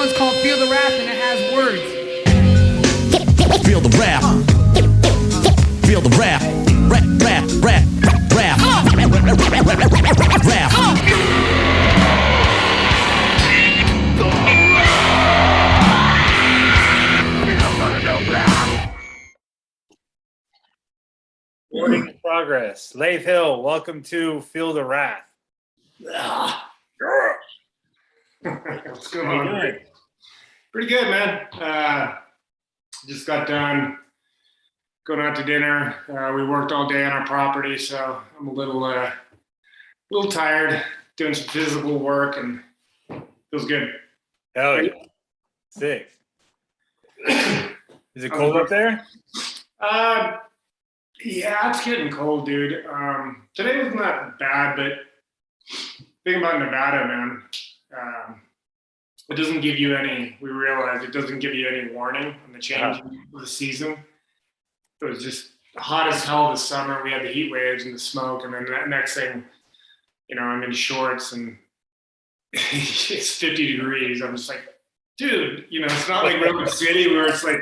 one's called Feel the Wrath, and it has words. Feel the rap. Feel the rap. Rap, rap, rap, rap. Rap. Recording in progress. Leif Hill, welcome to Feel the Wrath. What's going How you on? doing? Pretty good, man. Just got done going out to dinner. We worked all day on our property, so I'm a little tired. Doing some physical work, and feels good. Hell yeah. Sick. Is it cold up there? Yeah, it's getting cold, dude. Today was not bad, but thing about Nevada, man, it doesn't give you any. We realized it doesn't give you any warning on the change of the season. It was just hot as hell this summer. We had the heat waves and the smoke, and then the next thing, you know, I'm in shorts and it's 50 degrees. I'm just like, dude, you know, it's not like Redwood City where it's like,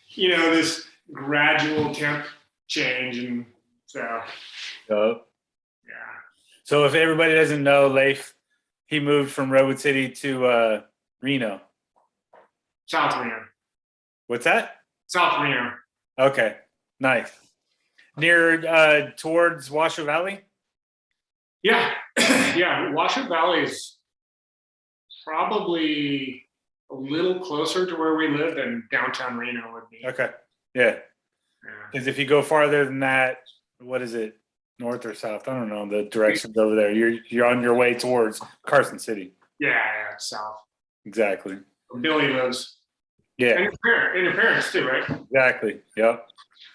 you know, this gradual temp change, and so Oh. yeah. So if everybody doesn't know, Leif, he moved from Redwood City to Reno. South Reno. What's that? South Reno. Okay, nice. Near towards Washoe Valley? Yeah. Yeah. Washoe Valley is probably a little closer to where we live than downtown Reno would be. Okay, yeah. Yeah. Because if you go farther than that, what is it? North or south? I don't know the directions over there. You're on your way towards Carson City. Yeah, it's south. Exactly. Where Billy lives. Yeah, And your parents too, right? exactly. Yep.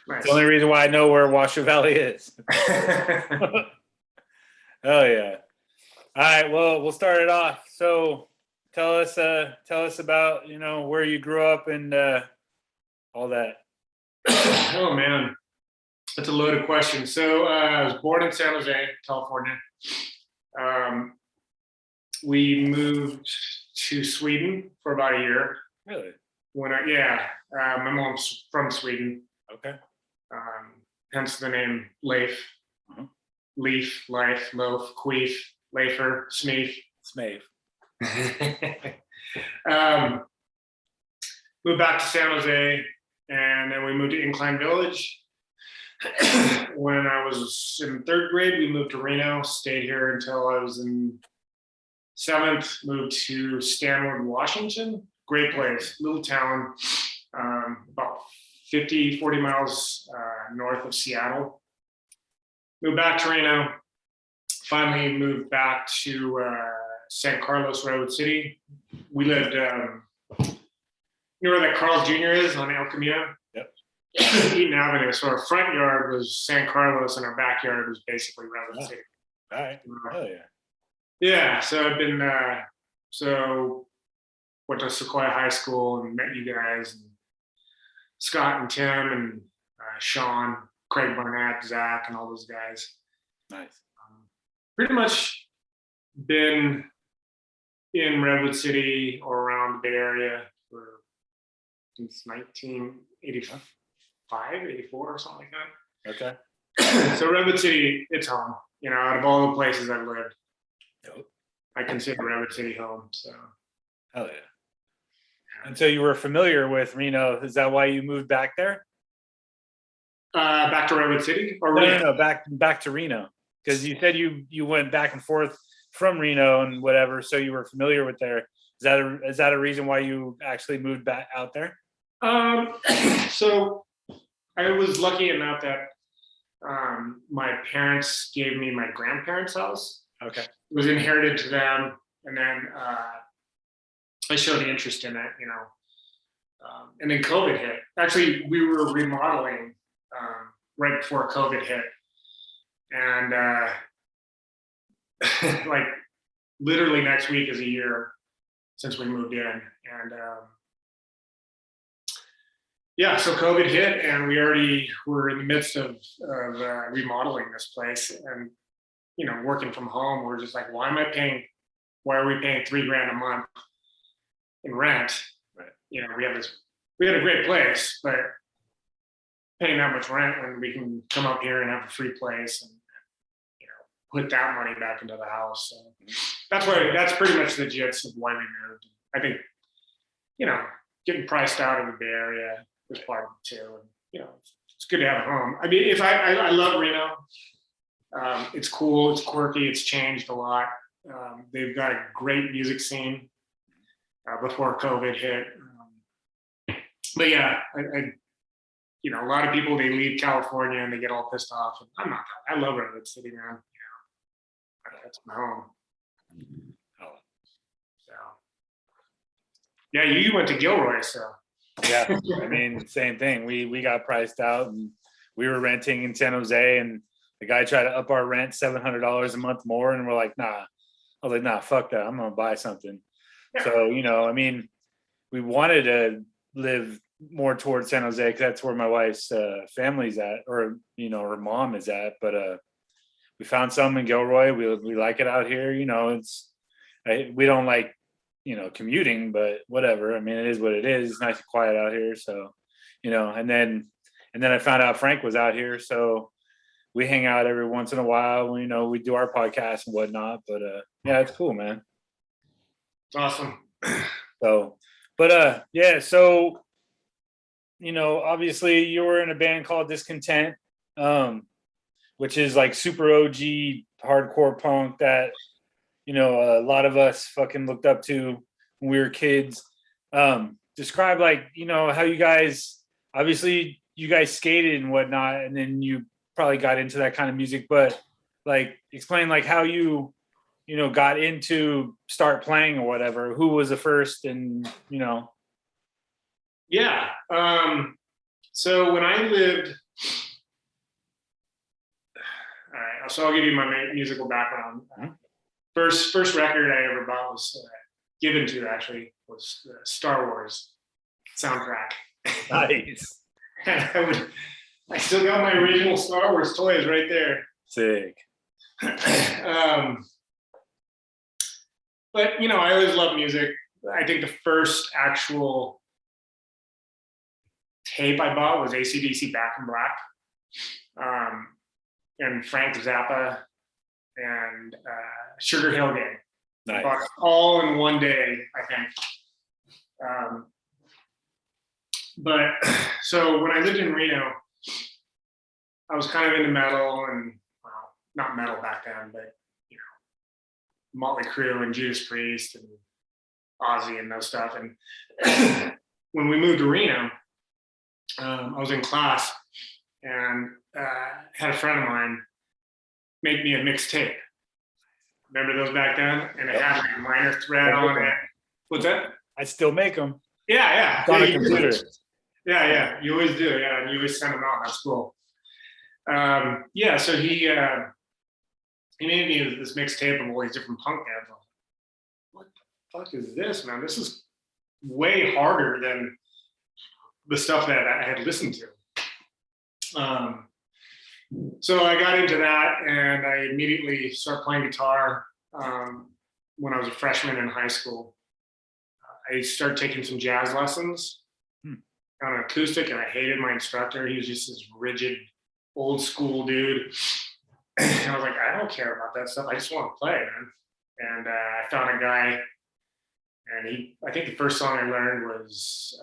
Nice. It's the only reason why I know where Washoe Valley is. Oh yeah. All right. Well, we'll start it off. So, tell us about where you grew up and all that. Oh man, that's a loaded question. So I was born in San Jose, California. We moved to Sweden for about a year. Really? My mom's from Sweden, Okay. hence the name Leif. Uh-huh. Leif, Leif, Loaf, Queef, Leifer, Smeef. Smave. Moved back to San Jose, and then we moved to Incline Village. When I was in third grade, we moved to Reno, stayed here until I was in seventh, moved to Stanwood, Washington. Great place, little town, about 40 miles north of Seattle. Moved back to Reno, finally moved back to San Carlos, Redwood City. We lived, you know where that Carl's Jr. is on El Camino? Yep. Eaton Avenue. So our front yard was San Carlos, and our backyard was basically Redwood City. All right. Oh yeah. Yeah, so I've been went to Sequoia High School and met you guys, and Scott and Tim and Sean, Craig Barnett, Zach, and all those guys. Nice. Pretty much been in Redwood City or around the Bay Area since 1985, 84 or something like that. Okay. So Redwood City, it's home. You know, out of all the places I've lived, Yep. I consider Redwood City home. So Hell yeah. And so you were familiar with Reno. Is that why you moved back there? back to Redwood City or No, back to Reno. Because you said you went back and forth from Reno and whatever, so you were familiar with there. Is that a reason why you actually moved back out there? So I was lucky enough that my parents gave me my grandparents' house. Okay. It was inherited to them, and then I showed interest in it, you know. And then COVID hit. Actually, we were remodeling right before COVID hit, and like literally next week is a year since we moved in, and yeah, so COVID hit, and we already were in the midst of remodeling this place, and you know, working from home. We're just like, why are we paying $3,000 a month in rent. Right. You know, we had a great place, but paying that much rent when we can come up here and have a free place and, you know, put that money back into the house. So that's pretty much the gist of why we moved. I think, you know, getting priced out in the Bay Area was part of it too. And, you know, it's good to have a home. I mean, I love Reno. It's cool, it's quirky, it's changed a lot. They've got a great music scene before COVID hit. But yeah, I you know, a lot of people, they leave California and they get all pissed off. And I'm not. I love Redwood City, man. You know, that's my home. So, yeah, you went to Gilroy, so. Yeah, I mean, same thing. We got priced out, and we were renting in San Jose, and the guy tried to up our rent $700 a month more, and we're like, nah. I was like, nah, fuck that. I'm gonna buy something. Yeah. So, you know, I mean, we wanted to live more towards San Jose because that's where my wife's family's at, or you know, her mom is at. But we found some in Gilroy. We like it out here. You know, we don't like, you know, commuting, but whatever. I mean, it is what it is. It's nice and quiet out here. So, you know, and then I found out Frank was out here, so we hang out every once in a while. You know, we do our podcast and whatnot. But yeah, it's cool, man. It's awesome. So, but yeah, so you know, obviously you were in a band called Discontent, which is like super OG hardcore punk that, you know, a lot of us fucking looked up to when we were kids. Describe, like, you know, how you guys, obviously you guys skated and whatnot, and then you probably got into that kind of music, but like explain like how you know, got into start playing or whatever. Who was the first, and you know. Yeah. So when I lived, all right, so I'll give you my musical background. First record I ever bought was given to, actually, was Star Wars soundtrack. Nice. And I still got my original Star Wars toys right there. Sick. But you know, I always loved music. I think the first actual tape I bought was AC/DC Back in Black, and Frank Zappa and Sugar Hill Gang. Nice. I bought it all in one day, I think. But so when I lived in Reno, I was kind of into metal, and well, not metal back then, but you know, Motley Crue and Judas Priest and Ozzy and those stuff. And when we moved to Reno, I was in class and had a friend of mine make me a mixtape. Remember those back then? And it had like a minor thread on it. What's that? I still make them. Yeah. It's on a computer. Yeah. You always do. Yeah, and you always send them out. That's cool. Yeah. So he made me this mixtape of all these different punk bands. What the fuck is this, man? This is way harder than the stuff that I had listened to. So I got into that, and I immediately started playing guitar when I was a freshman in high school. I started taking some jazz lessons on an acoustic, and I hated my instructor. He was just this rigid, old school dude. And I was like, I don't care about that stuff. I just want to play, man. And I found a guy, and I think the first song I learned was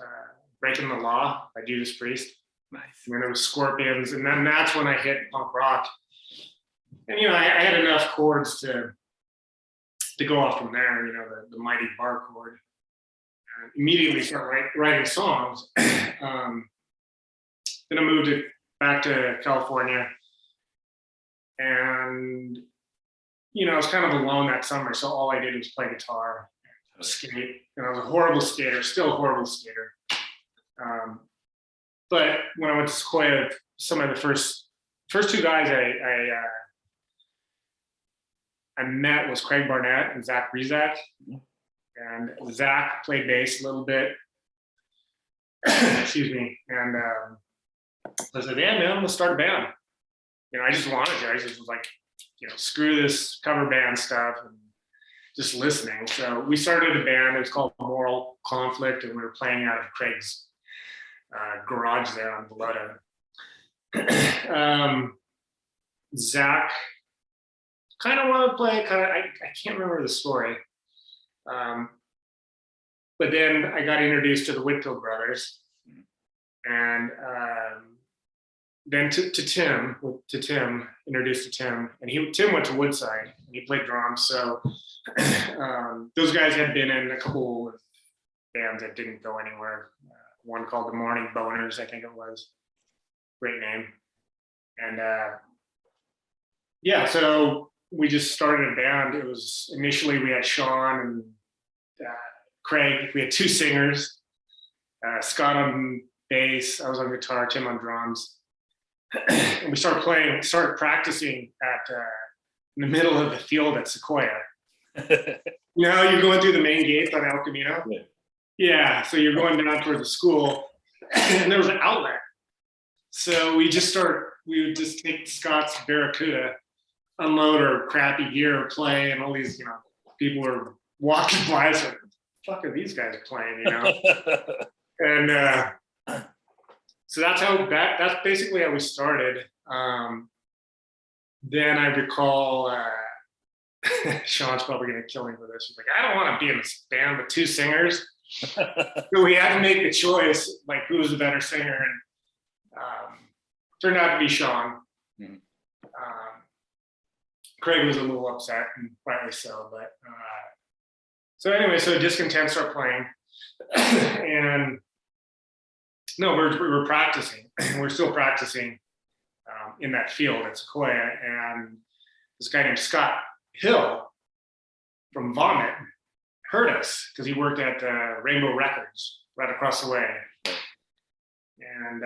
Breaking the Law by Judas Priest. Nice. And then there was Scorpions, and then that's when I hit punk rock. And you know, I had enough chords to go off from there. You know, the mighty bar chord. And immediately started writing songs. Then I moved back to California, and you know, I was kind of alone that summer, so all I did was play guitar, skate, and I was a horrible skater, still a horrible skater. But when I went to Sequoia, some of the first two guys I met was Craig Barnett and Zach Rizak. And Zach played bass a little bit. Excuse me. And I said, yeah, man, I'm gonna start a band. You know, I just wanted to. I just was like, you know, screw this cover band stuff. And just listening. So we started a band. It was called Moral Conflict, and we were playing out of Craig's garage there on Vallota. Zach kind of wanted to play. I can't remember the story. But then I got introduced to the Whitfield brothers, and then to Tim, introduced to Tim, and Tim went to Woodside and he played drums. So those guys had been in a couple of bands that didn't go anywhere. One called the Morning Boners, I think it was. Great name. And yeah, so we just started a band. It was initially we had Sean and Craig. We had two singers, Scott on bass, I was on guitar, Tim on drums. And we started practicing in the middle of the field at Sequoia. You know how you're going through the main gates on El Camino? Yeah, so you're going down towards the school, and there was an outlet. So we would just take Scott's Barracuda, unload our crappy gear, play, and all these, people were walking by us like, what the fuck are these guys playing, And so that's basically how we started. Then I recall, Sean's probably going to kill me for this. He's like, I don't want to be in this band with two singers. So we had to make the choice, like, who was the better singer, and turned out to be Sean. Mhm. Craig was a little upset, and rightly so. But so anyway, so Discontent started playing, and no, we were practicing. We're still practicing in that field at Sequoia, and this guy named Scott Hill from Vomit heard us because he worked at Rainbow Records right across the way. And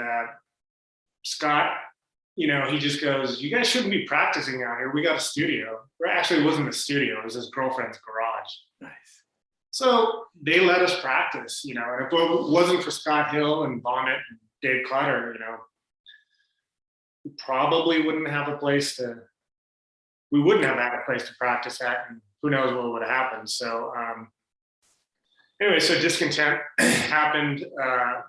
Scott, he just goes, "You guys shouldn't be practicing out here. We got a studio." Or actually, it wasn't a studio. It was his girlfriend's garage. Nice. So they let us practice, and if it wasn't for Scott Hill and Vomit and Dave Clutter, we probably wouldn't have a place to practice at, and who knows what would have happened. So anyway, so Discontent happened.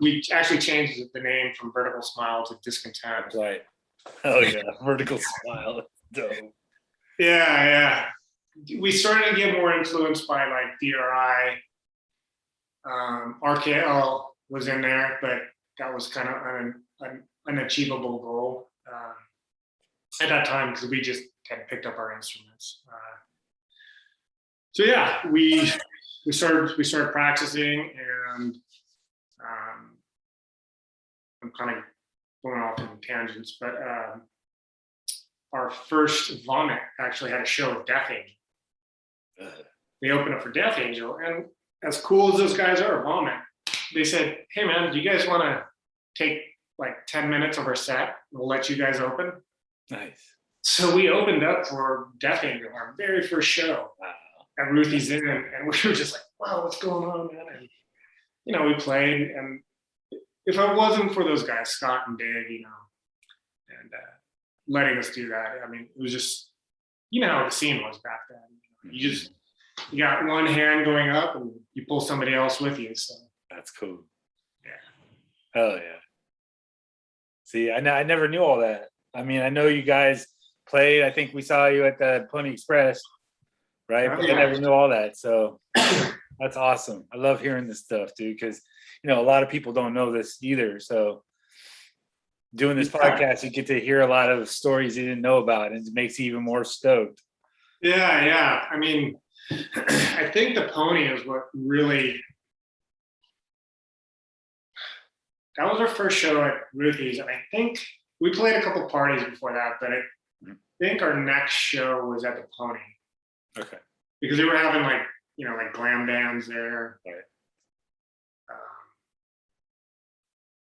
We actually changed the name from Vertical Smile to Discontent. Right. Oh yeah, Vertical Smile. Dope. Yeah. We started to get more influenced by like DRI. RKL was in there, but that was kind of an unachievable goal at that time because we just had picked up our instruments. So yeah, we started practicing, and I'm kind of going off in tangents, but our first Vomit actually had a show with Death Angel. They opened up for Death Angel, and as cool as those guys are, Vomit, they said, "Hey man, do you guys want to take like 10 minutes of our set? We'll let you guys open." Nice. So we opened up for Death Angel, our very first show at Ruthie's Inn, and we were just like, "Wow, what's going on, man?" And we played, and if it wasn't for those guys, Scott and Dave, and letting us do that, I mean, it was just, how the scene was back then. You got one hand going up, and you pull somebody else with you. So that's cool. Yeah. Hell yeah. See, I never knew all that. I mean, I know you guys played. I think we saw you at the Pony Express, right? But I never knew all that. So that's awesome. I love hearing this stuff, dude, because a lot of people don't know this either. So doing this podcast, you get to hear a lot of stories you didn't know about, and it makes you even more stoked. Yeah. I mean, I think the Pony is what really. That was our first show at Ruthie's, and I think we played a couple parties before that, but I think our next show was at the Pony. Okay. Because they were having like glam bands there. Right.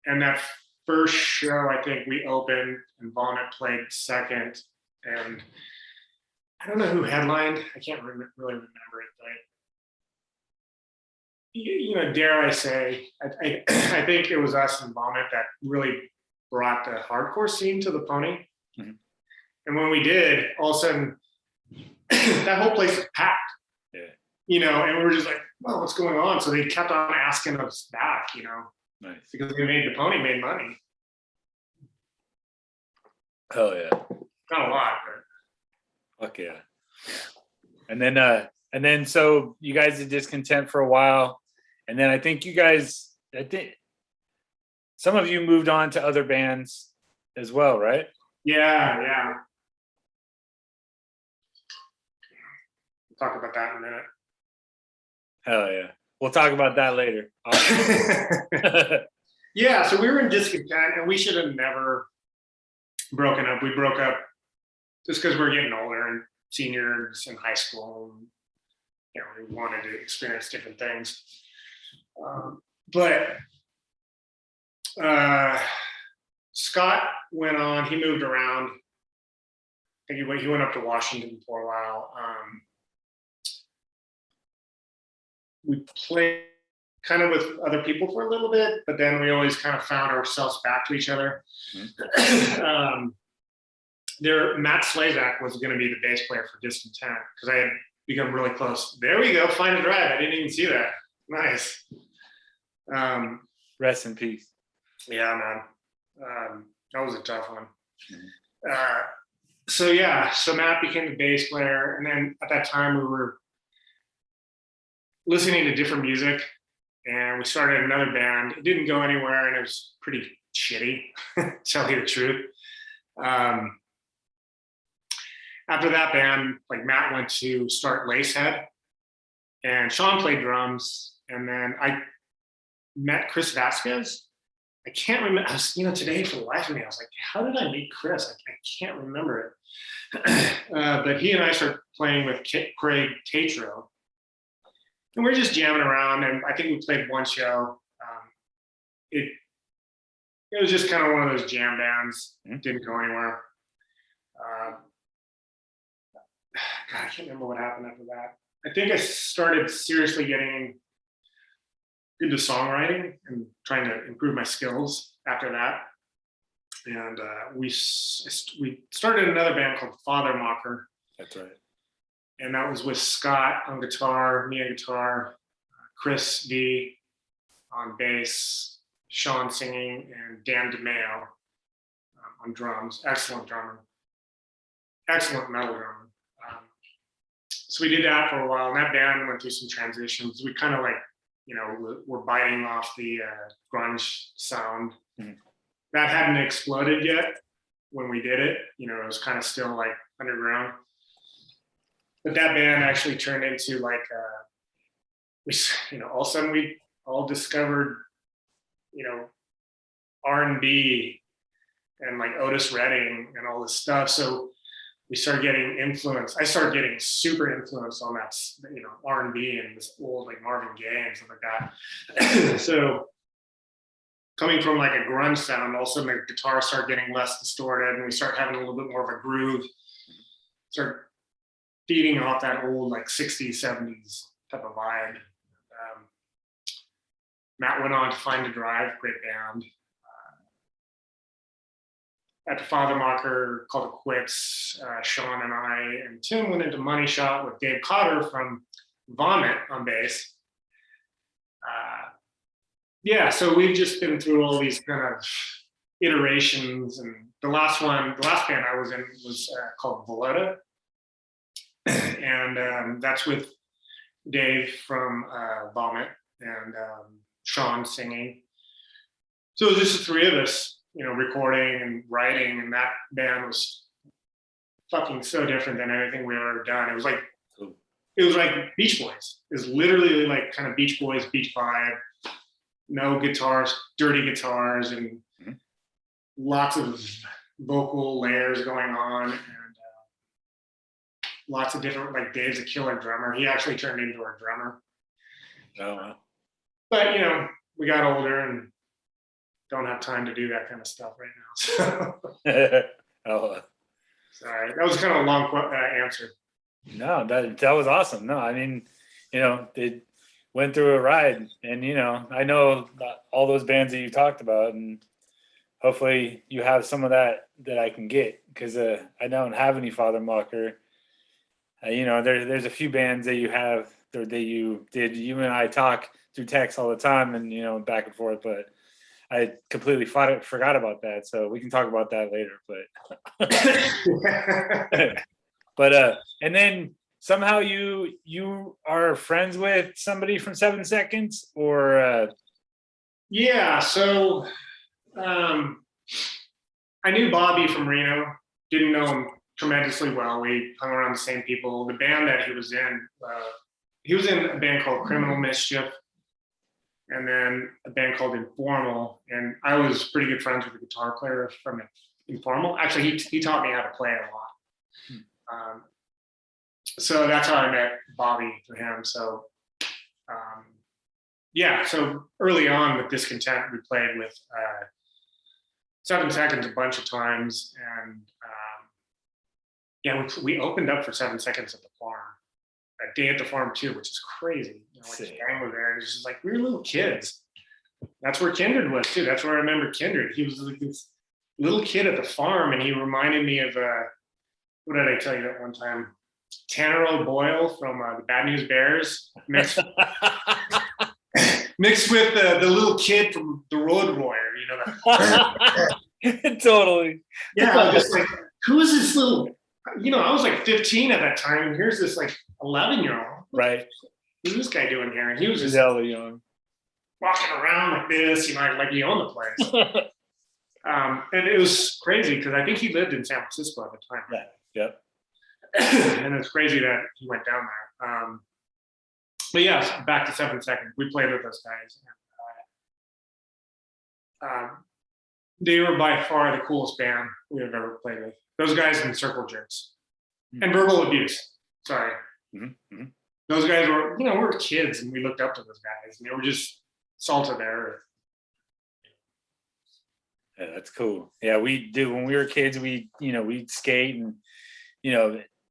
And that first show, I think we opened and Vomit played second, and I don't know who headlined. I can't really remember it, but dare I say, I think it was us and Vomit that really brought the hardcore scene to the Pony. Mm-hmm. And when we did, all of a sudden, that whole place was packed. Yeah. and we were just like, well, what's going on? So they kept on asking us back, Nice. because the pony made money. Oh yeah. Not a lot, but Fuck yeah. And then so you guys did Discontent for a while, and then I think some of you moved on to other bands as well, right? yeah. We'll talk about that in a minute. Hell yeah. We'll talk about that later. Yeah, so we were in Discontent, and we should have never broken up. We broke up just because we're getting older and seniors in high school. And, we wanted to experience different things. But Scott went on. He moved around. I think he went up to Washington for a while. We played kind of with other people for a little bit, but then we always kind of found ourselves back to each other. Mm-hmm. Matt Slavak was going to be the bass player for Discontent because I had become really close. There we go, find a drive. I didn't even see that. Nice. Rest in peace. Yeah, man. That was a tough one. Mm-hmm. So Matt became the bass player, and then at that time we were listening to different music, and we started another band. It didn't go anywhere, and it was pretty shitty, to tell you the truth. After that band, like Matt went to start Lacehead, and Sean played drums, and then I met Chris Vasquez. I can't remember. Today for the life of me, I was like, how did I meet Chris? I can't remember it. But he and I started playing with Craig Tatro. And we're just jamming around, and I think we played one show. It was just kind of one of those jam bands. It didn't go anywhere. God, I can't remember what happened after that. I think I started seriously getting into songwriting and trying to improve my skills after that. And we started another band called Father Mocker. That's right. And that was with Scott on guitar, me on guitar, Chris D on bass, Sean singing, and Dan DeMeo on drums. Excellent drummer. Excellent metal drummer. So we did that for a while, and that band went through some transitions. We kind of we're biting off the grunge sound. Mm-hmm. That hadn't exploded yet when we did it. It was kind of still like underground. But that band actually turned into all of a sudden we all discovered, R&B and like Otis Redding and all this stuff. So we started getting influence. I started getting super influenced on that, R&B and this old like Marvin Gaye and stuff like that. So coming from like a grunge sound, all of a sudden the guitar started getting less distorted, and we started having a little bit more of a groove. Started feeding off that old like 60s, 70s type of vibe. Matt went on to Find a Drive, great band. At the Father Mocker, called it quits. Sean and I and Tim went into Money Shot with Dave Cotter from Vomit on bass. So we've just been through all these kind of iterations, and the last band I was in was called Volota, and that's with Dave from Vomit and Sean singing. So it was just the three of us, recording and writing, and that band was fucking so different than anything we ever done. It was like Beach Boys. It was literally like kind of Beach Boys, beach vibe. No guitars, dirty guitars, and lots of vocal layers going on, and lots of different, like Dave's a killer drummer. He actually turned into our drummer. Oh, wow. But, we got older and don't have time to do that kind of stuff right now. So. Sorry, that was kind of a long answer. No, that was awesome. No, I mean, they went through a ride, and I know all those bands that you talked about, and hopefully you have some of that I can get, because I don't have any Father Mocker. There's a few bands that you have or that you did. You and I talk through text all the time, and back and forth. But I completely forgot about that. So we can talk about that later. But and then somehow you are friends with somebody from 7 Seconds, or Yeah, so I knew Bobby from Reno. Didn't know him tremendously well. We hung around the same people. The band that he was in a band called Criminal Mischief, and then a band called Informal. And I was pretty good friends with the guitar player from Informal. Actually, he taught me how to play a lot. So that's how I met Bobby through him. So yeah, so early on with Discontent, we played with 7 Seconds a bunch of times, and yeah, we opened up for 7 Seconds at the farm, a day at the farm too, which is crazy. Like the gang was there, and it's just like we were little kids. That's where Kindred was too. That's where I remember Kindred. He was like this little kid at the farm, and he reminded me of what did I tell you that one time? Tanner O'Boyle from the Bad News Bears mixed with the little kid from the Road Warrior, Totally. Yeah, I was just like, who is this little? I was like 15 at that time, and here's this like 11-year-old. Right. What's this guy doing here? And he was just hella young, walking around like this, like he owned the place. And it was crazy because I think he lived in San Francisco at the time. Yeah. Yep. And it's crazy that he went down there. But yeah, back to 7 Seconds. We played with those guys. They were by far the coolest band we have ever played with. Those guys in Circle Jerks and Verbal Abuse. Sorry. Mm-hmm. Those guys were, we were kids and we looked up to those guys, and they were just salt of the earth. Yeah, that's cool. Yeah, we do. When we were kids, we'd skate, and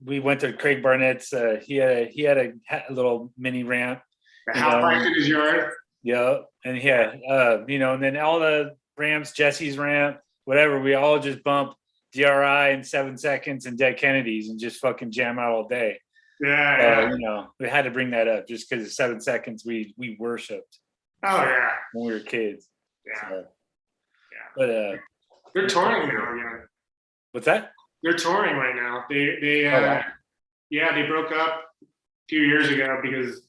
we went to Craig Barnett's. He had a little mini ramp. The half pipe in his yard. Yeah, and and then all the ramps, Jesse's ramp, whatever. We all just bump DRI and 7 Seconds and Dead Kennedys and just fucking jam out all day. Yeah. We had to bring that up just because 7 Seconds we worshipped. Oh yeah. When we were kids. Yeah. So, yeah. But they're touring now. What's that? They're touring right now. They broke up a few years ago because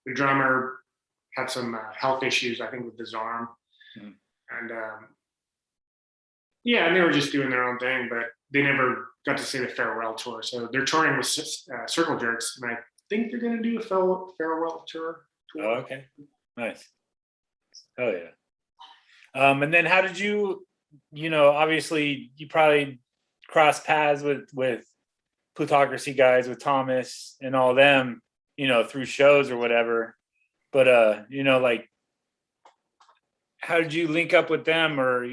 the drummer had some health issues, I think, with his arm. Mm-hmm. And and they were just doing their own thing, but they never got to see the farewell tour. So they're touring with Circle Jerks, and I think they're going to do a farewell tour. Oh, okay. Nice. Oh yeah. And then how did you, obviously you probably crossed paths with Plutocracy guys, with Thomas and all them, through shows or whatever. But like, how did you link up with them, or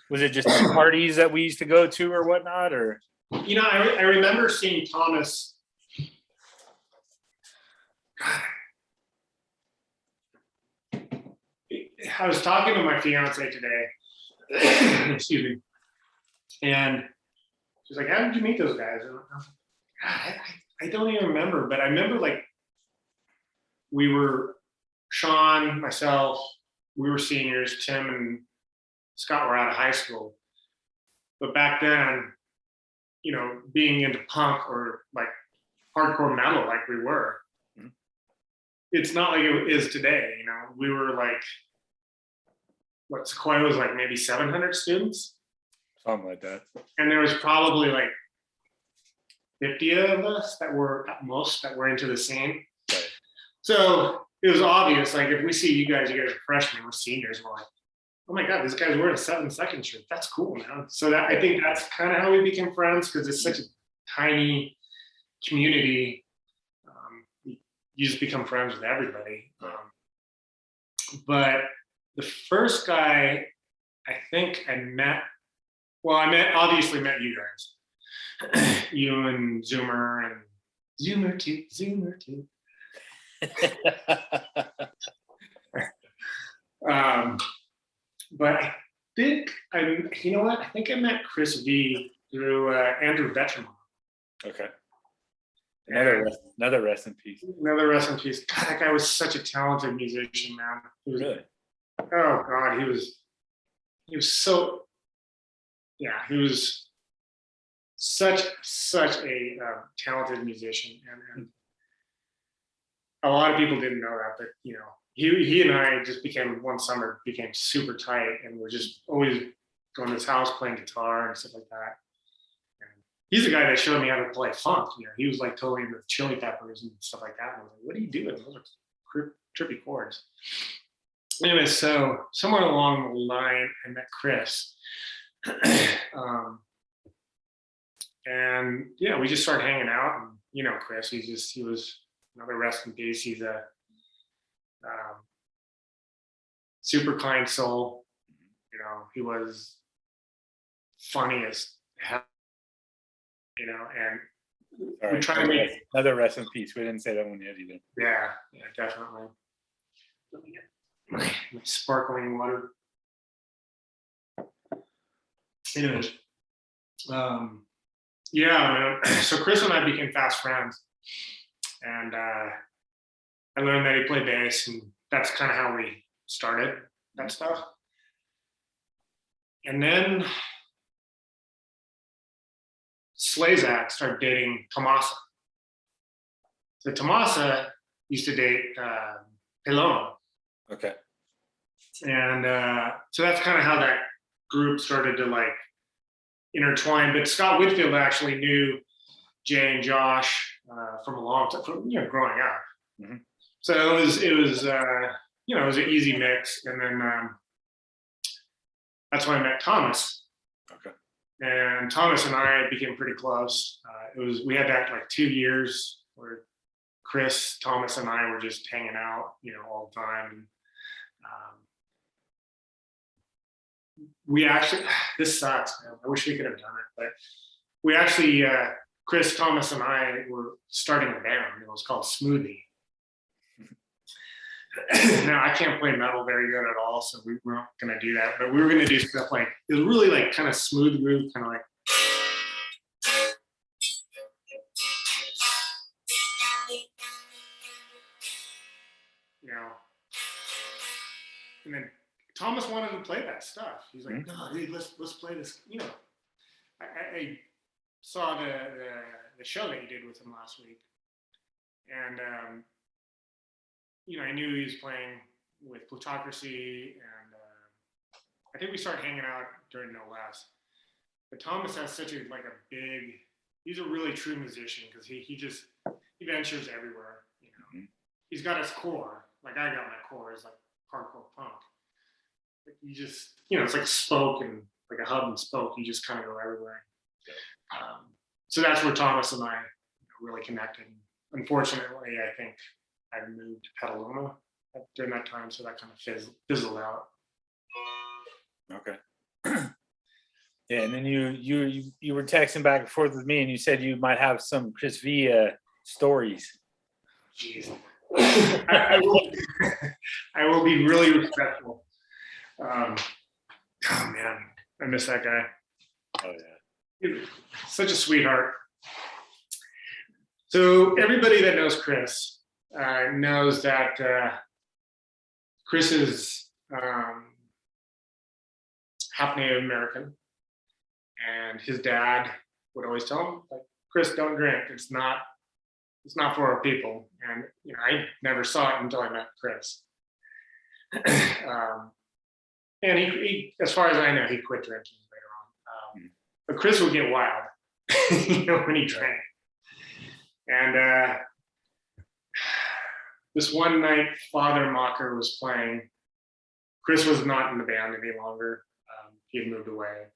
was it just parties that we used to go to or whatnot, or? I remember seeing Thomas. I was talking to my fiance today. Excuse me. And she's like, "How did you meet those guys?" And I don't even remember, but I remember like we were Sean, myself, we were seniors. Tim and Scott were out of high school, but back then, being into punk or like hardcore metal, like we were, it's not like it is today. We were like, what Sequoia was like maybe 700 students, Something like that. and there was probably like 50 of us that were at most that were into the scene. Right. So it was obvious. Like if we see you guys are freshmen, we're seniors. We're like, oh my god, this guy's wearing a 7 Seconds shirt. That's cool, man. So I think that's kind of how we became friends, because it's such a tiny community. You just become friends with everybody. But the first guy I think I met obviously met you guys. You and Zoomer and Zoomer too. But I think I think I met Chris V through Andrew Vetrimont. Okay. Another rest in peace. Another rest in peace. God, that guy was such a talented musician, man. He was, Really? oh God, he was so, yeah, he was such a talented musician, and a lot of people didn't know that, but you know, he and I just became one summer became super tight, and we're just always going to his house playing guitar and stuff like that. And he's the guy that showed me how to play funk. You know, he was like totally into Chili Peppers and stuff like that. And I was like, "What are you doing? Those are trippy chords." Anyway, so somewhere along the line, I met Chris. And yeah, we just started hanging out, and you know, Chris, he was another rest in peace. He's a super kind soul. You know, he was funny as hell, you know, and we try to make another rest in peace. We didn't say that one yet either. Yeah, definitely. Let me get my sparkling water. Anyways, yeah, man. So Chris and I became fast friends, and I learned that he played bass, and that's kind of how we started that stuff. And then Slazak started dating Tomasa. So Tomasa used to date Pelon. Okay. And so that's kind of how that group started to like intertwine. But Scott Whitfield actually knew Jay and Josh from a long time, from, you know, growing up. Mm-hmm. So it was you know, it was an easy mix. And then that's when I met Thomas. Okay. And Thomas and I became pretty close. We had that like 2 years where Chris, Thomas, and I were just hanging out, you know, all the time. And, we actually, this sucks, man. I wish we could have done it, but we actually, Chris, Thomas, and I were starting a band. It was called Smoothie. Now I can't play metal very good at all, so we weren't gonna do that. But we were gonna do stuff like, it was really like kind of smooth groove, kind of like. You know, and then Thomas wanted to play that stuff. He's like, "No, dude, let's play this." You know, I saw the show that you did with him last week, and you know, I knew he was playing with Plutocracy, and I think we started hanging out during No Less. But Thomas has such a big. He's a really true musician because he ventures everywhere. You know, he's got his core. Like I got my core is like hardcore punk. But you just, you know, it's like a spoke and like a hub and spoke. You just kind of go everywhere. So that's where Thomas and I really connected. Unfortunately, I think I moved to Petaluma during that time, so that kind of fizzled out. Okay. Yeah, and then you were texting back and forth with me, and you said you might have some Chris V stories. Jeez. I will be really respectful. Oh man, I miss that guy. Oh yeah, such a sweetheart. So everybody that knows Chris knows that Chris is half Native American, and his dad would always tell him, like, "Chris, don't drink. It's not for our people." And you know, I never saw it until I met Chris. And he, as far as I know, he quit drinking later on. But Chris would get wild, you know, when he drank. And this one night, Father Mocker was playing. Chris was not in the band any longer. He had moved away.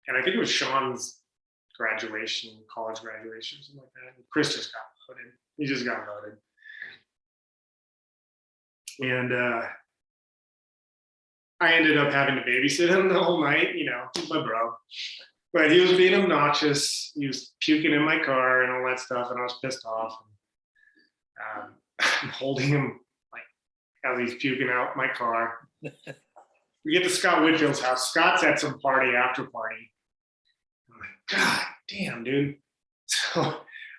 And I think it was Sean's graduation, college graduation, something like that. And Chris just got voted. He just got voted. And I ended up having to babysit him the whole night, you know, he's my bro. But he was being obnoxious. He was puking in my car and all that stuff, and I was pissed off. And, I'm holding him like as he's puking out my car. We get to Scott Whitfield's house. Scott's at some party, after party. I'm like, God damn, dude. So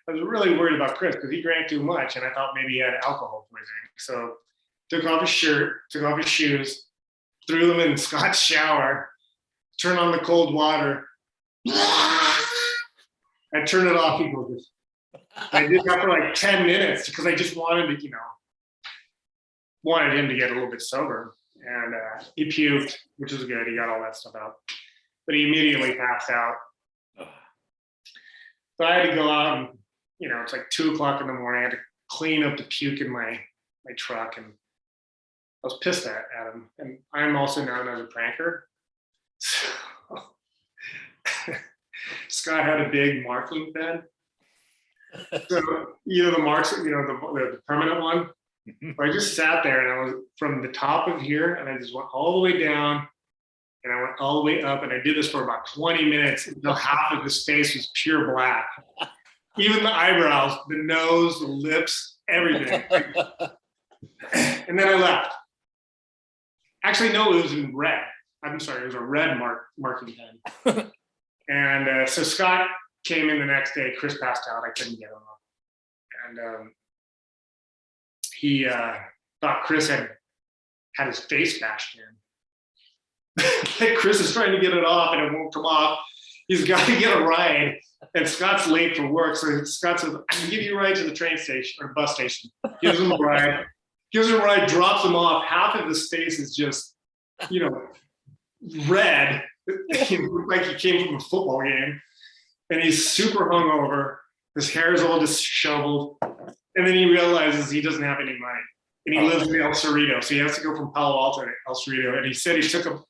I was really worried about Chris because he drank too much, and I thought maybe he had alcohol poisoning. So took off his shirt, took off his shoes, threw them in Scott's shower, turned on the cold water. I turned it off. He goes, I did that for like 10 minutes because I just wanted to, wanted him to get a little bit sober. And he puked, which was good. He got all that stuff out. But he immediately passed out. So I had to go out and, it's like 2:00 in the morning. I had to clean up the puke in my truck. And I was pissed at him. And I'm also known as a pranker. So Scott had a big marking pen. So, the marks, the permanent one. So I just sat there and I was from the top of here and I just went all the way down and I went all the way up and I did this for about 20 minutes until half of his face was pure black. Even the eyebrows, the nose, the lips, everything. And then I left. Actually, no, it was in red. I'm sorry, it was a red marking pen. And so Scott came in the next day. Chris passed out. I couldn't get him up. And he thought Chris had his face bashed in. Chris is trying to get it off and it won't come off. He's got to get a ride. And Scott's late for work. So Scott says, I can give you a ride to the train station or bus station. Gives him a ride. Drops him off. Half of his face is just, red. Like he came from a football game. And he's super hungover. His hair is all disheveled. And then he realizes he doesn't have any money. And he lives in El Cerrito. So he has to go from Palo Alto to El Cerrito. And he said he took him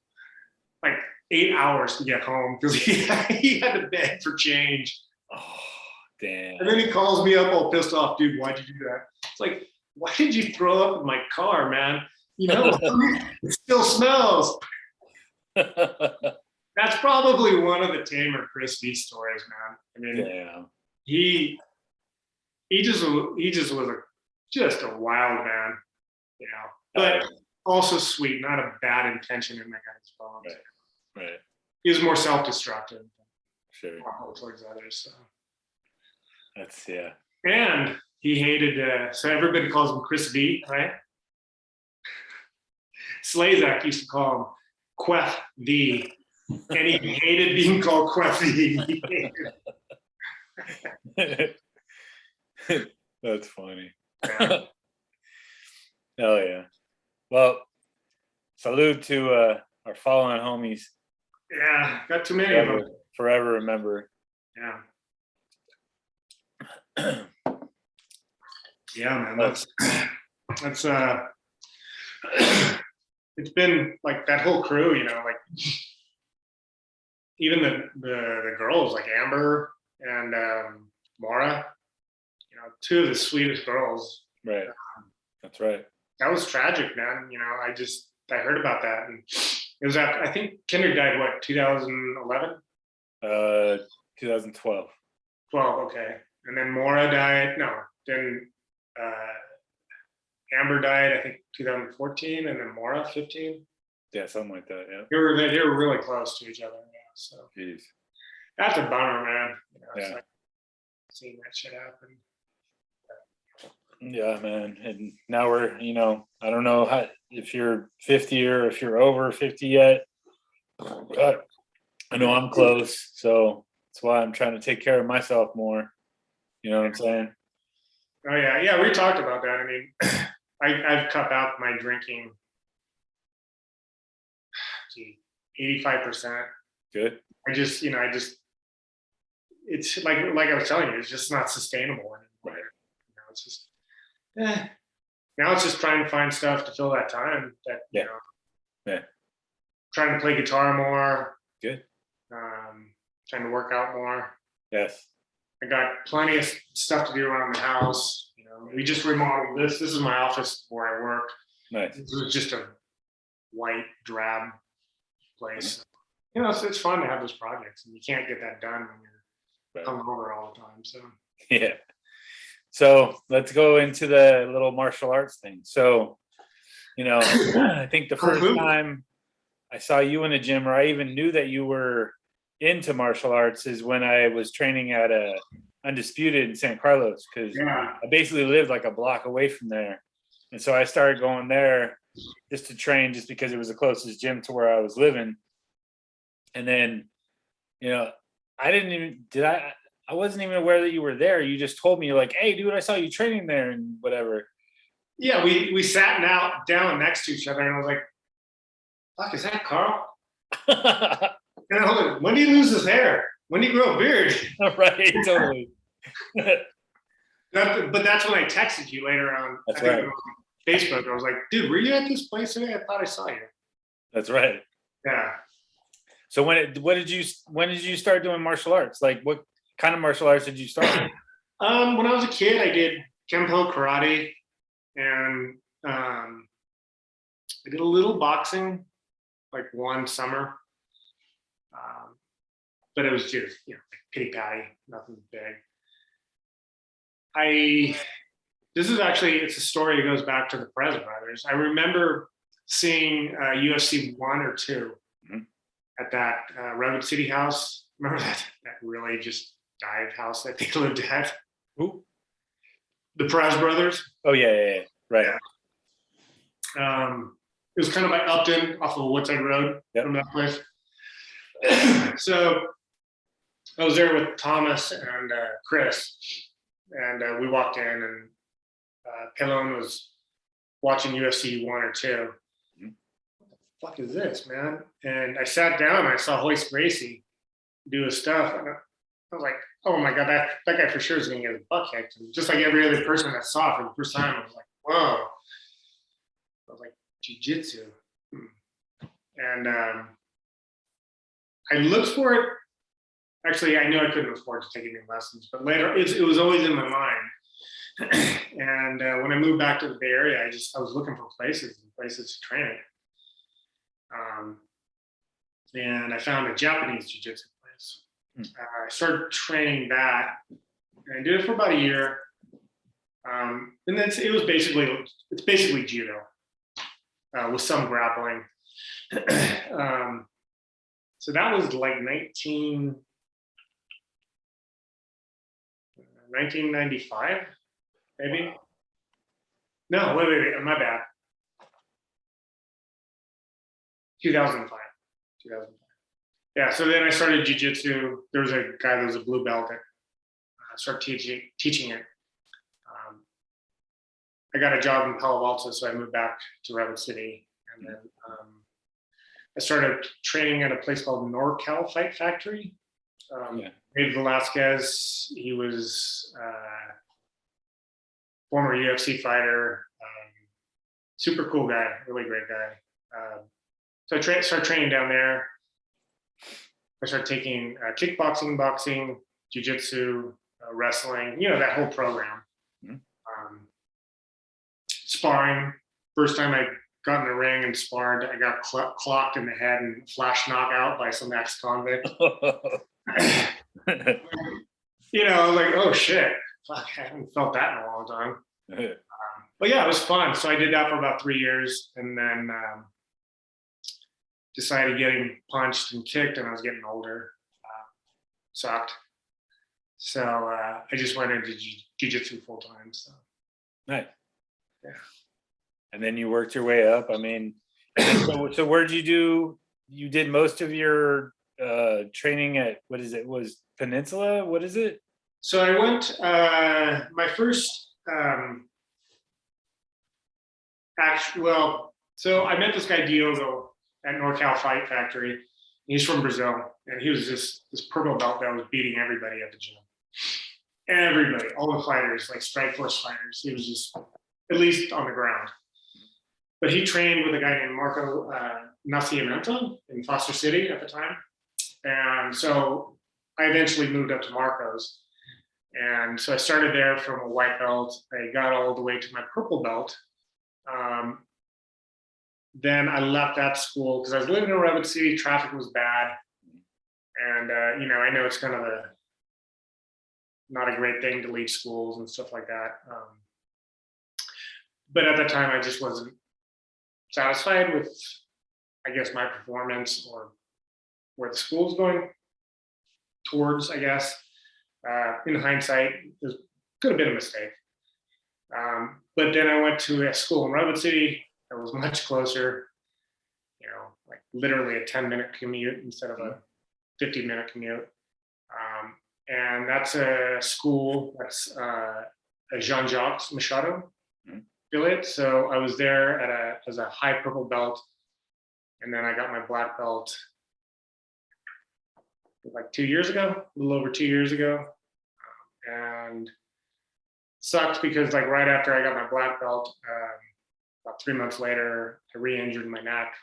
like 8 hours to get home because he had to beg for change. Oh, damn. And then he calls me up all pissed off, dude, why'd you do that? It's like, why did you throw up in my car, man? It still smells. That's probably one of the tamer crispy stories, man. I mean, yeah. He just was just a wild man, but also sweet, not a bad intention in that guy's bones. Right. He was more self-destructive towards others. So. That's, yeah. And he hated, so everybody calls him Chris V, right? Slazak used to call him Quef V, and he hated being called Quef V. That's funny. Yeah. Oh yeah. Well, salute to our fallen homies. Yeah, got too many of them. Forever remember. Yeah. Yeah, man. That's it's been like that whole crew, like even the girls like Amber and Maura, two of the sweetest girls. Right. That's right. That was tragic, man. I heard about that, and it was after, I think Kinder died, what, 2011? 2012. 12, okay. And then Maura died. No, then Amber died, I think 2014, and then Maura 15. Yeah, something like that. Yeah. They were really close to each other. Yeah, so Jeez. that's a bummer, man. It's Yeah. like seeing that shit happen. Yeah, man. And now we're, I don't know if you're 50 or if you're over 50 yet, but I know I'm close. So that's why I'm trying to take care of myself more. You know what I'm saying? Oh yeah. Yeah. We talked about that. I mean, I've cut out my drinking 85%. Good. It's like I was telling you, it's just not sustainable anymore. Right. It's just, now it's just trying to find stuff to fill that time that, Yeah. Trying to play guitar more. Good. Trying to work out more. Yes. I got plenty of stuff to do around the house. We just remodeled this. This is my office where I work. Nice. This was just a white drab place. It's fun to have those projects, and you can't get that done when you're hungover all the time. So Yeah. So let's go into the little martial arts thing. So, I think the first time I saw you in a gym, or I even knew that you were into martial arts, is when I was training at a Undisputed in San Carlos, because Yeah. I basically lived like a block away from there. And so I started going there just to train, just because it was the closest gym to where I was living. And then, I wasn't even aware that you were there. You just told me, you're like, hey, dude, I saw you training there and whatever. Yeah, we sat down next to each other, and I was like, fuck, is that Carl? And I was like, when do you lose his hair? When do you grow a beard? Right, totally. But that's when I texted you later on. That's I think right. it was on Facebook. I was like, dude, were you at this place today? I thought I saw you. That's right. Yeah. So when did you start doing martial arts? Like, what kind of martial arts did you start with? When I was a kid, I did Kempo karate, and I did a little boxing, like one summer. But it was just, pity patty, nothing big. It's a story that goes back to the Perez brothers. I remember seeing UFC 1 or 2 at that Redwood City house. Remember that really just dive house that they lived at? Who? The Perez brothers. Oh yeah. Right. Yeah. It was kind of by Upton off of Woodside Road. Yep. From that place. So I was there with Thomas and Chris, and we walked in, and Pelon was watching UFC 1 or 2. What the fuck is this, man? And I sat down, and I saw Hoist Gracie do his stuff, and I was like, oh my god, that guy for sure is going to get his butt kicked. And just like every other person that saw it for the first time, I was like, whoa. I was like, jiu-jitsu. And I looked for it. Actually, I knew I couldn't afford to take any lessons, but later it was always in my mind. And when I moved back to the Bay Area, I was looking for places to train it. And I found a Japanese jiu-jitsu place. I started training that, and I did it for about a year. And then it's basically judo with some grappling. So that was like 1995, maybe. No, wait, my bad. 2005. Yeah, so then I started jiu-jitsu. There was a guy that was a blue belt that started teaching it. I got a job in Palo Alto, so I moved back to Redwood City. And then I started training at a place called NorCal Fight Factory. David Velasquez, he was former UFC fighter, super cool guy, really great guy. So I started training down there. I started taking kickboxing, boxing, jiu-jitsu, wrestling, that whole program. Sparring. First time I got in the ring and sparred, I got clocked in the head and flash knockout by some ex-convict. I was like, oh shit, fuck, I haven't felt that in a long time. But yeah, it was fun. So I did that for about 3 years, and then decided getting punched and kicked, and I was getting older. Sucked. So I just went into jiu-jitsu full time. So nice. Yeah. And then you worked your way up. I mean, so where did you did most of your training at, what is it? Was Peninsula? What is it? So I went, my first, so I met this guy Diogo at NorCal Fight Factory. He's from Brazil, and he was this purple belt that was beating everybody at the gym. Everybody, all the fighters, like Strikeforce fighters. He was just, at least on the ground. But he trained with a guy named Marco Nascimento in Foster City at the time. And so I eventually moved up to Marco's. And so I started there from a white belt. I got all the way to my purple belt. Then I left that school because I was living in Redwood City. Traffic was bad. And, I know it's kind of not a great thing to leave schools and stuff like that. But at that time, I just wasn't satisfied with, I guess, my performance or where the school's going towards, I guess. In hindsight, it could have been a mistake. But then I went to a school in Redwood City that was much closer, like literally a 10-minute commute instead of a 50-minute commute. And that's a school that's a Jean-Jacques Machado affiliate. So I was there as a high purple belt, and then I got my black belt like 2 years ago, a little over 2 years ago. And sucked because like right after I got my black belt, about 3 months later, I re-injured my neck,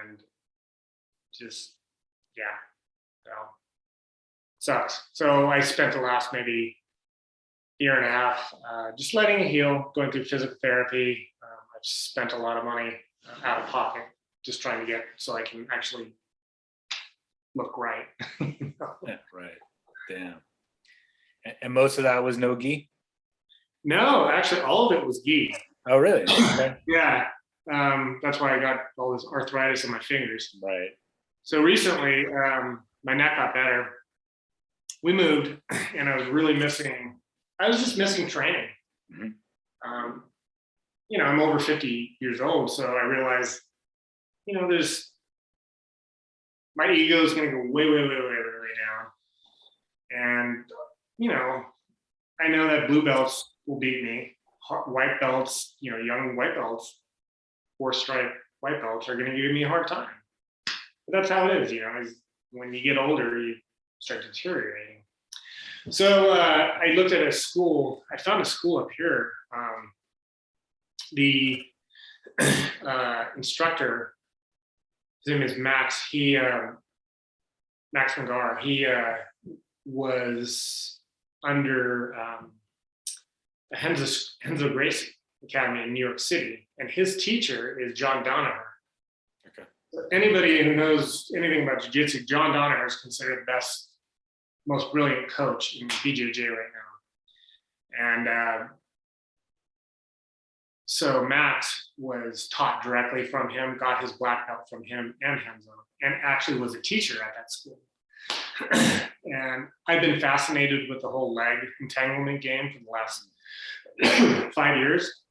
and just, yeah, well, sucks. So I spent the last maybe year and a half just letting it heal, going through physical therapy. I've spent a lot of money out of pocket just trying to get so I can actually look right. Yeah, right. Damn. And most of that was no gi? No, actually, all of it was gi. Oh, really? Okay. Yeah, that's why I got all this arthritis in my fingers. Right. So recently, my neck got better. We moved, and I was really missing. I was just missing training. I'm over 50 years old, so I realized, there's my ego is going to go way, way, way, way, way down, and I know that blue belts will beat me. White belts, young white belts, 4-stripe white belts are going to give me a hard time. But that's how it is, is when you get older, you start deteriorating. So I looked at a school. I found a school up here. The instructor, his name is Max. Max Mangar. He was under the Henzo Gracie Academy in New York City, and his teacher is John Danaher. Okay. Anybody who knows anything about jiu-jitsu, John Danaher is considered the best, most brilliant coach in BJJ right now. And so Max was taught directly from him, got his black belt from him and Henzo, and actually was a teacher at that school. And I've been fascinated with the whole leg entanglement game for the last 5 years.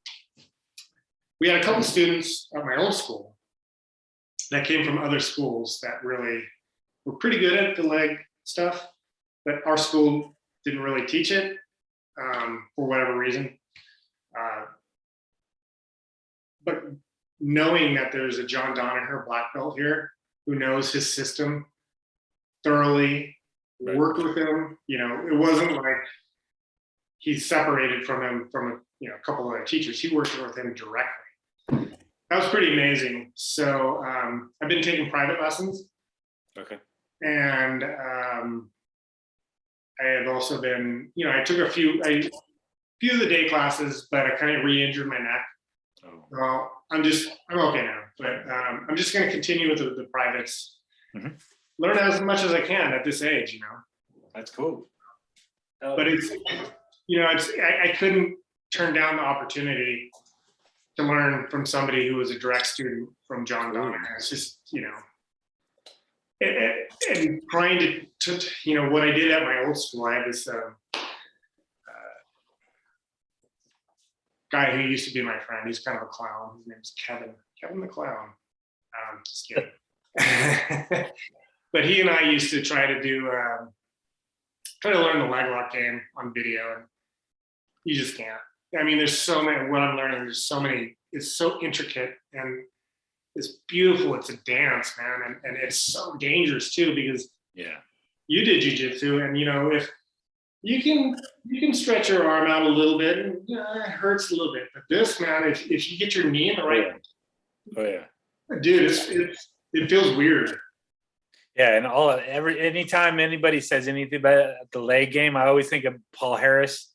We had a couple students at my old school that came from other schools that really were pretty good at the leg stuff, but our school didn't really teach it for whatever reason. But knowing that there's a John Danaher black belt here who knows his system thoroughly, worked with him, it wasn't like he's separated from him from a couple of other teachers. He worked with him directly. That was pretty amazing. So I've been taking private lessons. Okay. And I have also been, I took a few of the day classes, but I kind of re-injured my neck. Oh. Well, I'm okay now, but I'm just going to continue with the privates. Mm-hmm. Learn as much as I can at this age, That's cool. But it's, I couldn't turn down the opportunity to learn from somebody who was a direct student from John Danaher. It's just, and trying to, what I did at my old school, I had this guy who used to be my friend. He's kind of a clown. His name's Kevin the Clown. Just kidding. But he and I used to try to learn the leg lock game on video, and you just can't. I mean, there's so many. What I'm learning, there's so many. It's so intricate and it's beautiful. It's a dance, man, and it's so dangerous too because you did jiu-jitsu, and if you can stretch your arm out a little bit, and it hurts a little bit. But this, man, if you get your knee in the right, dude, it feels weird. Yeah, and anytime anybody says anything about the leg game, I always think of Paul Harris.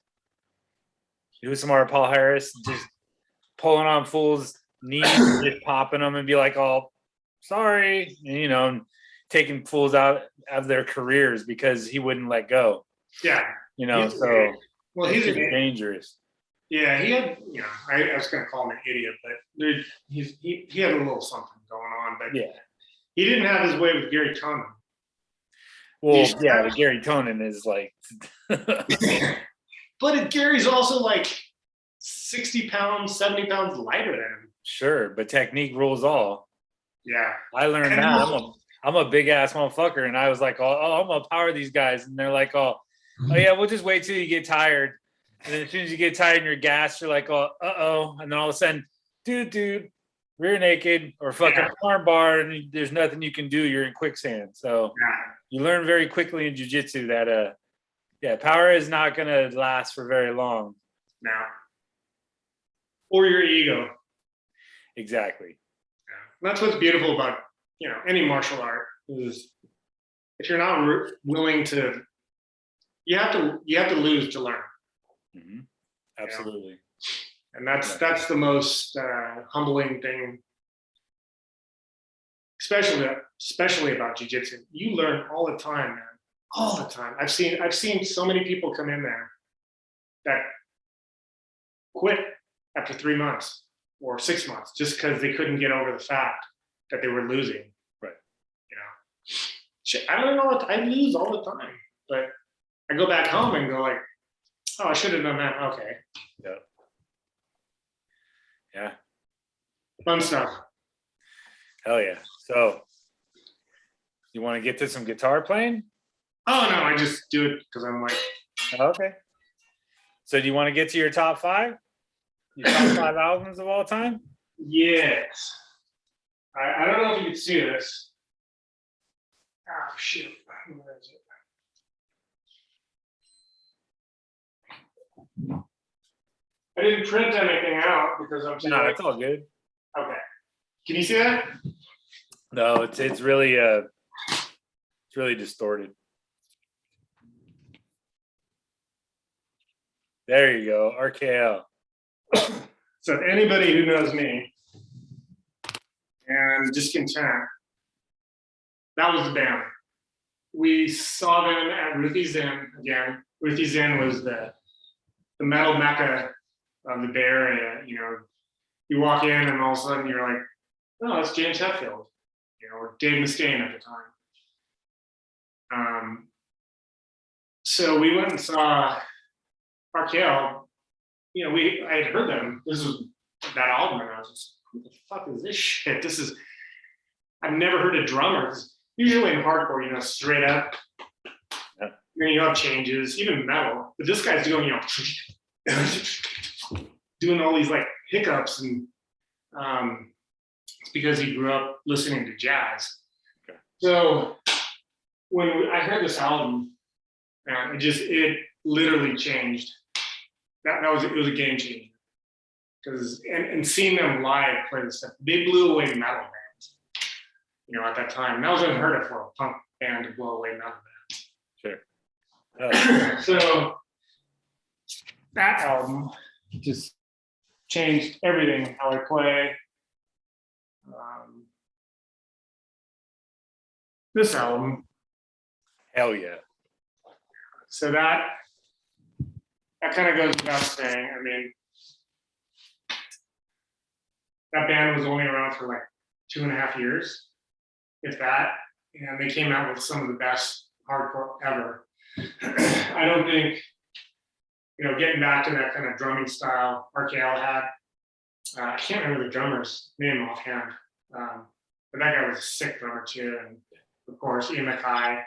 Who's smart, Paul Harris, just pulling on fools' knees, just popping them, and be like, "Oh, sorry," and, taking fools out of their careers because he wouldn't let go. Yeah, he's dangerous. Yeah, he had, I was going to call him an idiot, but he had a little something going on, but he didn't have his way with Gary Conman. Well, yeah, the Gary Tonin is like. But Gary's also like 60 pounds, 70 pounds lighter than him. Sure, but technique rules all. Yeah. I learned And that. I'm a big ass motherfucker, and I was like, oh, I'm gonna power these guys, and they're like, oh yeah, we'll just wait till you get tired, and then as soon as you get tired and you're gassed, you're like, oh, and then all of a sudden, dude, rear naked or fucking arm bar, and there's nothing you can do. You're in quicksand. So you learn very quickly in jiu-jitsu that power is not gonna last for very long. Now, or your ego. Exactly. Yeah. That's what's beautiful about any martial art is if you're not willing to, you have to lose to learn. Mm-hmm. Absolutely. And that's the most humbling thing, especially about jiu-jitsu. You learn all the time, man. All the time. I've seen so many people come in there that quit after 3 months or 6 months just because they couldn't get over the fact that they were losing. Right. I don't know what I lose all the time, but I go back home and go like, oh, I should have done that. Okay. Yeah. Fun stuff. Hell yeah. So you want to get to some guitar playing? Oh no, I just do it because I'm like, okay. So do you want to get to your top 5? Your top 5 albums of all time? Yes. I don't know if you can see this. Oh shit. Where is it? I didn't print anything out because I'm No, it's all good. Okay. Can you see that? No, it's really distorted. There you go, RKL. So anybody who knows me and Discontent, that was the band. We saw them at Ruthie's Inn again. Ruthie's Inn was the metal mecca of the Bay Area. You walk in and all of a sudden you're like, oh, that's James Hetfield, or Dave Mustaine at the time. So we went and saw RKL. I had heard them. This was that album, and I was just, who the fuck is this shit? I've never heard of drummers. Usually in hardcore, straight up. You have changes, even metal. But this guy's doing, doing all these like hiccups, and it's because he grew up listening to jazz. Okay. So when I heard this album, it literally changed. It was a game changer. Because and seeing them live play this stuff, they blew away metal bands. At that time, that was unheard of for a punk band to blow away metal bands. Sure. So that album just changed everything, how I play. This album. Hell yeah. So that kind of goes without saying. I mean, that band was only around for like 2.5 years, if that, and they came out with some of the best hardcore ever. I don't think, getting back to that kind of drumming style RKL had, I can't remember the drummer's name offhand, but that guy was a sick drummer too, and of course Ian Mackay,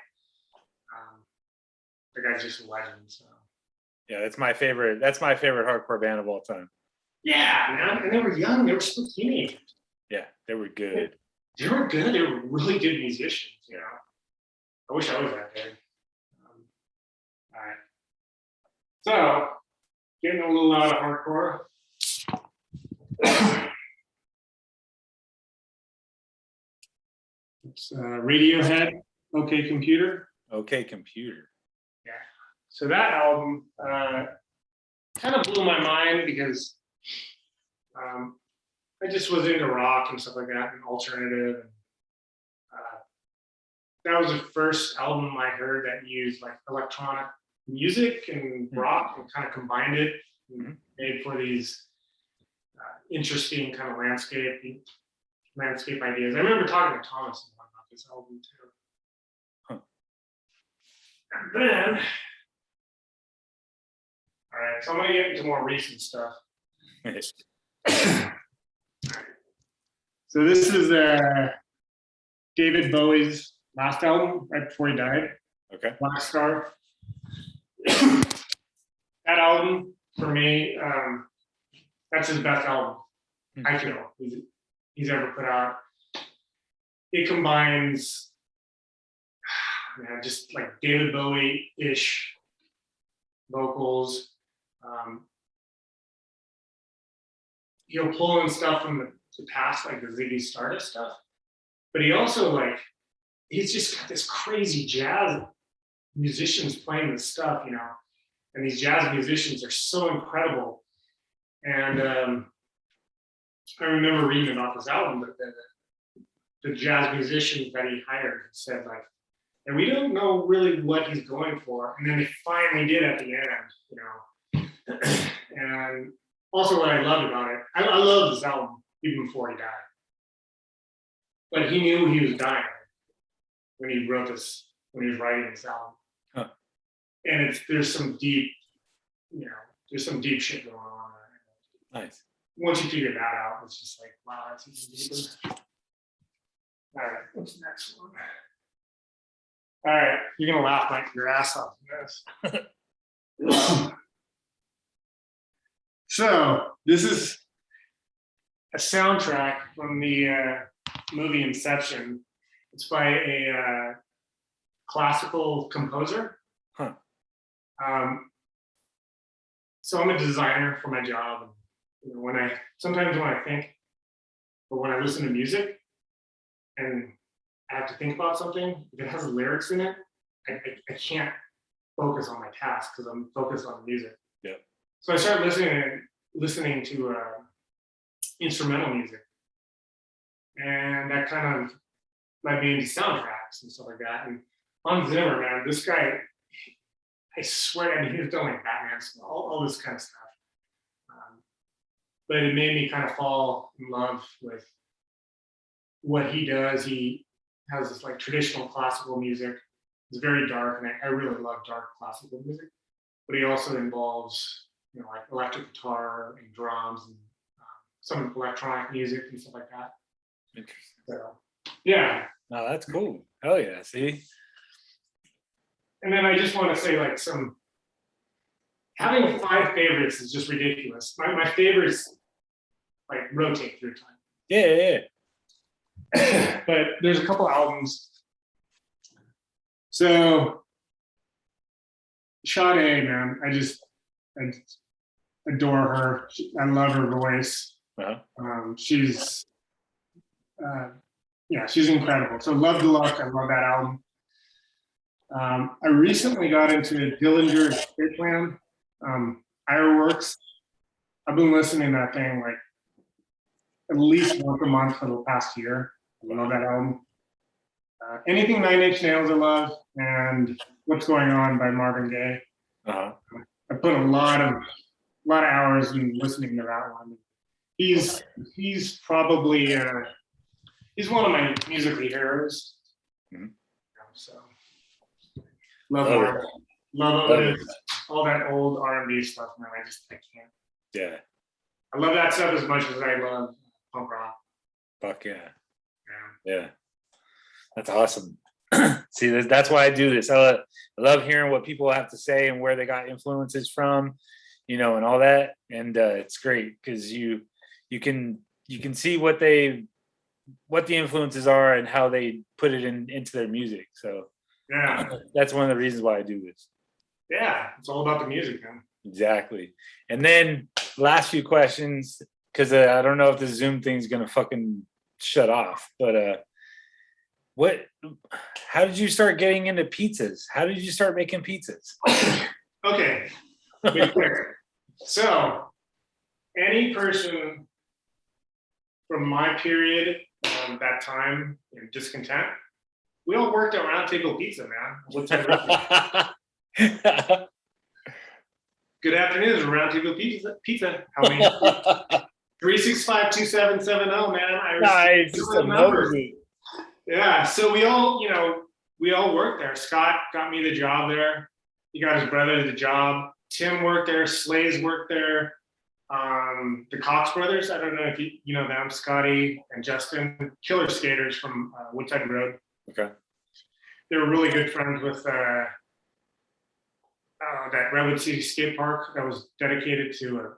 the guy's just a legend. So yeah, that's my favorite hardcore band of all time. Yeah, man, and they were young. They were still teenagers. Yeah, they were good. They were good. They were really good musicians. I wish I was that good. All right. So, getting a little out of hardcore. It's Radiohead, OK Computer. OK Computer. Yeah. So that album kind of blew my mind because I just was into rock and stuff like that and alternative. And, that was the first album I heard that used like electronic music and rock and kind of combined it and made for these interesting kind of landscape ideas. I remember talking to Thomas about this album too. And then, all right, so I'm gonna get into more recent stuff. So this is David Bowie's last album, right before he died, Okay. Black Star. That album, for me, that's his best album, I feel, he's ever put out. It combines, just like David Bowie-ish vocals. He'll pull in stuff from the past, like the Ziggy Stardust stuff, but he also he's just got this crazy jazz musicians playing this stuff, and these jazz musicians are so incredible. And I remember reading about this album, but the jazz musicians that he hired said and we don't know really what he's going for, and then they finally did at the end, And also, what I loved about it, I love this album even before he died. But he knew he was dying when he wrote this, when he was writing this album. Huh. And there's some deep, there's some deep shit going on there. Nice. Once you figure that out, it's just like, wow, that's even deeper. All right, what's the next one? All right, you're gonna laugh like your ass off at this. So this is a soundtrack from the movie Inception. It's by a classical composer. Huh. So I'm a designer for my job. Sometimes when I think, or when I listen to music, and I have to think about something, if it has lyrics in it, I can't focus on my task because I'm focused on the music. Yeah. So I started listening to instrumental music, and that kind of led me into soundtracks and stuff like that. And Hans Zimmer, man, this guy, I swear, he was doing like Batman, all this kind of stuff. But it made me kind of fall in love with what he does. He has this traditional classical music. It's very dark, and I really love dark classical music. But he also involves, like electric guitar and drums and some electronic music and stuff like that. Interesting. So, yeah. No, that's cool. Hell yeah. See? And then I just want to say, having 5 favorites is just ridiculous. My favorites rotate through time. Yeah. But there's a couple albums. So Sade, man, I adore her. I love her voice. Uh-huh. She's incredible. So Love Deluxe, I love that album. I recently got into Dillinger Escape Ironworks. I've been listening to that thing at least once a month for the past year. I love that album. Anything Nine Inch Nails I love, and What's Going On by Marvin Gaye. Uh-huh. I put a lot of hours in listening to that one. He's probably he's one of my musical heroes. Mm-hmm. So love it. All that old R&B stuff, man. I can't. Yeah. I love that stuff as much as I love punk rock. Fuck yeah. Yeah. That's awesome. See, that's why I do this. I love hearing what people have to say and where they got influences from, and all that. And it's great because you can see what the influences are and how they put it into their music. So yeah, that's one of the reasons why I do this. Yeah, it's all about the music, man. Exactly. And then last few questions, because I don't know if the Zoom thing's gonna fucking shut off, but how did you start getting into pizzas? How did you start making pizzas? Okay, be clear. So any person from my period, that time in Discontent, we all worked at Round Table Pizza, man. Good afternoon, it's Round Table Pizza. How many? 365-2770, man. Nice. Just a number. Yeah, so we all, we all worked there. Scott got me the job there. He got his brother the job. Tim worked there. Slays worked there. The Cox brothers, I don't know if you know them, Scotty and Justin, killer skaters from Woodside Road. Okay. They were really good friends with that Redwood City skate park that was dedicated to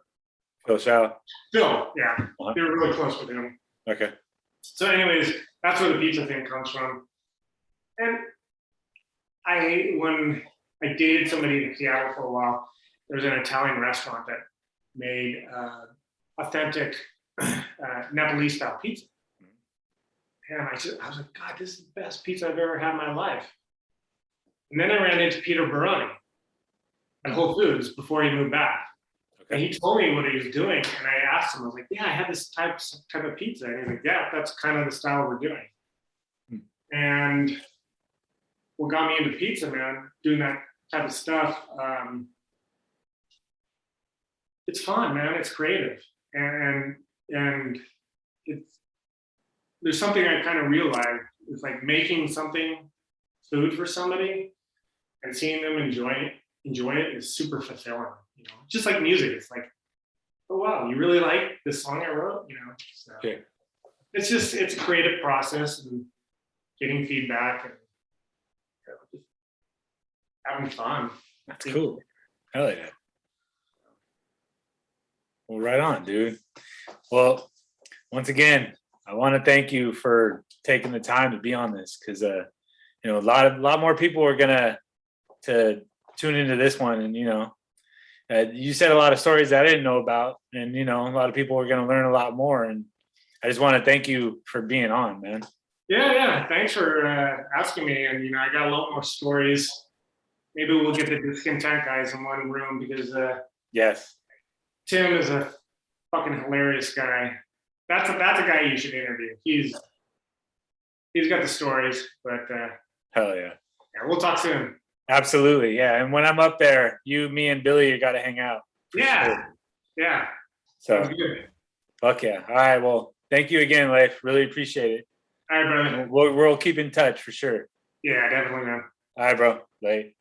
Phil Shaw. Phil. Yeah, Uh-huh. they were really close with him. Okay. So anyways, that's where the pizza thing comes from. And when I dated somebody in Seattle for a while, there was an Italian restaurant that made authentic Nepalese style pizza. And I was like, God, this is the best pizza I've ever had in my life. And then I ran into Peter Baroni at Whole Foods before he moved back. And he told me what he was doing. And I asked him, I was like, yeah, I had this type of pizza. And he's like, yeah, that's kind of the style we're doing. And what got me into pizza, man, doing that type of stuff, it's fun, man. It's creative. And there's something I kind of realized. It's like making food for somebody and seeing them enjoy it is super fulfilling. You know, just like music. It's like, oh wow, you really like this song I wrote, you know? So Okay. it's a creative process and getting feedback and just having fun. That's cool. Hell yeah. Well, right on, dude. Well, once again, I want to thank you for taking the time to be on this, because a lot more people are gonna tune into this one, and you said a lot of stories that I didn't know about, and a lot of people are gonna learn a lot more, and I just want to thank you for being on, man. Yeah. Thanks for asking me, and I got a lot more stories. Maybe we'll get the Discontent guys in one room, because Yes. Tim is a fucking hilarious guy. That's a guy you should interview. He's got the stories, but Hell yeah. we'll talk soon. Absolutely, yeah. And when I'm up there, me and Billy, you got to hang out. Yeah. So, Sounds good. fuck yeah. All right. Well, thank you again, Leif. Really appreciate it. All right, brother. We'll keep in touch for sure. Yeah, definitely, man. All right, bro. Bye.